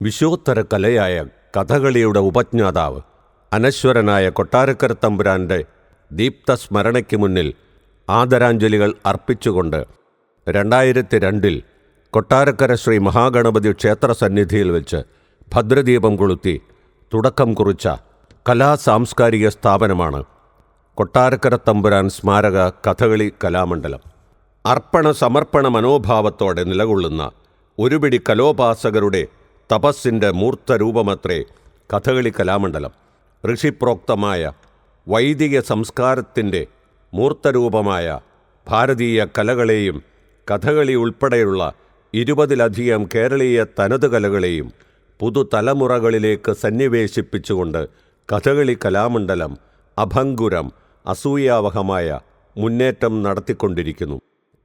വിശ്വോത്തര കലയായ കഥകളിയുടെ ഉപജ്ഞാതാവ് അനശ്വരനായ കൊട്ടാരക്കര തമ്പുരാൻ്റെ ദീപ്തസ്മരണയ്ക്ക് മുന്നിൽ ആദരാഞ്ജലികൾ അർപ്പിച്ചുകൊണ്ട് 2002 കൊട്ടാരക്കര ശ്രീ മഹാഗണപതി ക്ഷേത്ര സന്നിധിയിൽ വെച്ച് ഭദ്രദീപം കൊളുത്തി തുടക്കം കുറിച്ച കലാസാംസ്കാരിക സ്ഥാപനമാണ് കൊട്ടാരക്കര തമ്പുരാൻ സ്മാരക കഥകളി കലാമണ്ഡലം. അർപ്പണ സമർപ്പണ മനോഭാവത്തോടെ നിലകൊള്ളുന്ന ഒരുപിടി കലോപാസകരുടെ തപസ്സിൻ്റെ മൂർത്തരൂപമത്രേ കഥകളി കലാമണ്ഡലം. ഋഷിപ്രോക്തമായ വൈദിക സംസ്കാരത്തിൻ്റെ മൂർത്തരൂപമായ ഭാരതീയ കലകളെയും കഥകളി ഉൾപ്പെടെയുള്ള 20-ലധികം കേരളീയ തനത് കലകളെയും പുതുതലമുറകളിലേക്ക് സന്നിവേശിപ്പിച്ചുകൊണ്ട് കഥകളി കലാമണ്ഡലം അഭംഗുരം അസൂയാവഹമായ മുന്നേറ്റം നടത്തിക്കൊണ്ടിരിക്കുന്നു.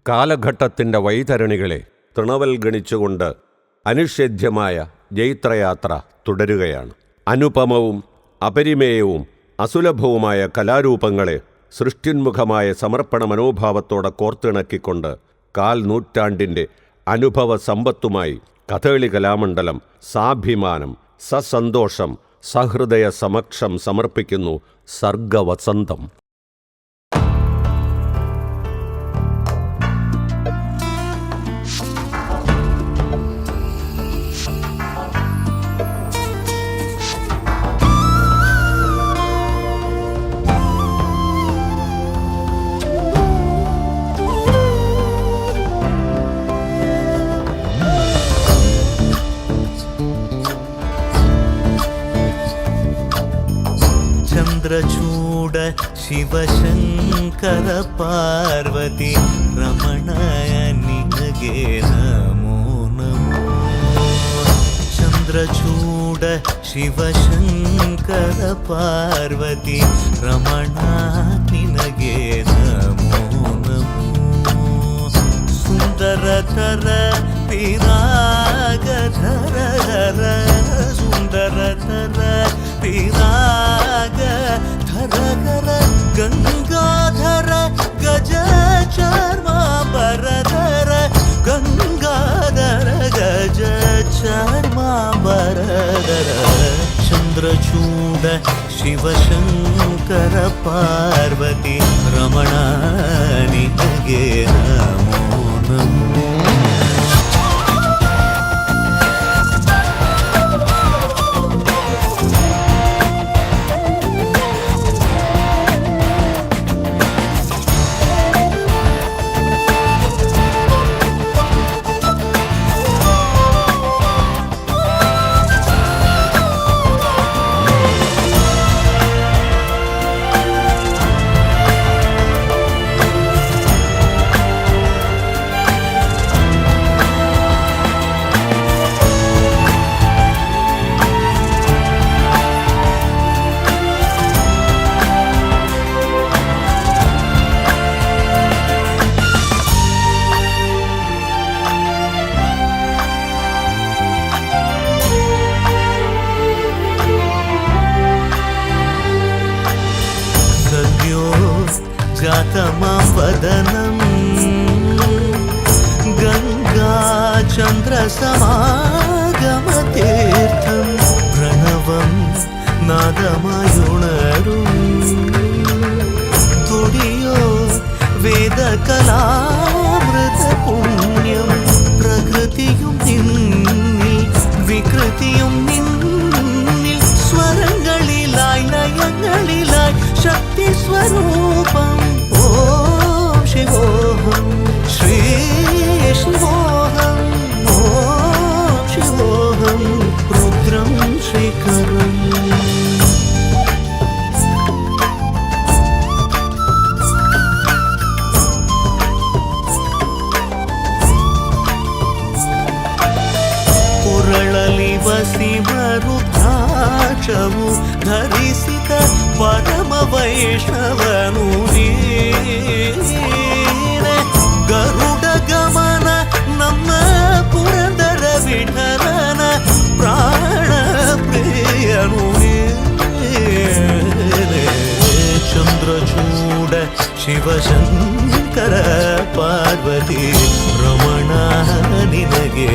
കാലഘട്ടത്തിൻ്റെ വൈതരണികളെ തൃണവൽഗണിച്ചുകൊണ്ട് അനിഷേധ്യമായ ജൈത്രയാത്ര തുടരുകയാണ്. അനുപമവും അപരിമേയവും അസുലഭവുമായ കലാരൂപങ്ങളെ സൃഷ്ടിന്മുഖമായ സമർപ്പണ മനോഭാവത്തോടെ കോർത്തിണക്കിക്കൊണ്ട് 1/4 നൂറ്റാണ്ടിൻ്റെ അനുഭവ സമ്പത്തുമായി കഥകളി കലാമണ്ഡലം സാഭിമാനം സസന്തോഷം സഹൃദയ സമക്ഷം സമർപ്പിക്കുന്നു സർഗവസന്തം. ಚಂದ್ರಚೂಡ ಶಿವಶಂಕರ ಪಾರ್ವತಿ ರಮಣಯ ನಿನಗೆ ನಮೋ ನಮೋ. ಚಂದ್ರಚೂಡ ಶಿವಶಂಕರ ಪಾರ್ವತಿ ರಮಣ ನಿನಗೆ ನಮೋ ನಮೋ. ಸುಂದರತರ ಪಿರಾಗಧರ ಹರ ಸುಂದರತರ ಪಿರಾಗ ಧರಗರ ಗಂಗಾಧರ ಗಜ ಚರ್ಮಾಂಬರಧರ ಗಂಗಾಧರ ಗಜ ಚರ್ಮಾಂಬರಧರ. ಚಂದ್ರಚೂಡ ಶಿವಶಂಕರ ಪಾರ್ವತಿ ರಮಣ ನಿನಗೆ ನಮೋ ನಮೋ. जातमवदनं गङ्गाचन्द्रसमागमतीर्थं प्रणवं नादमयुणरुं तुडियो वेदकलामृतपुण्यं प्रकृतियुं निन्निൽ विकृतियुं निन्निൽ स्वरങ്ങളിലായി ലയങ്ങളിലായി ശക്തി സ്വരൂപം. ഓം ശിവോഹം ശ്രീ ശിവോഹം ഓം ശിവോഹം രുദ്രം ശ്രീകരം. ಕುರಳಲಿ ವಸಿಮರುದ್ರಾಕ್ಷವು ಧರಿಸಿದ ಪರಮ ವೈಷ್ಣವನು ನೀನೆ. ಗರುಡ ಗಮನ ನಮ್ಮ ಪುರಂದರ ವಿಠಲನ ಪ್ರಾಣ ಪ್ರಿಯನು ನೀನೆ. ಚಂದ್ರಚೂಡ ಶಿವಶಂಕರ ಪಾರ್ವತಿ ರಮಣ ನಿನಗೆ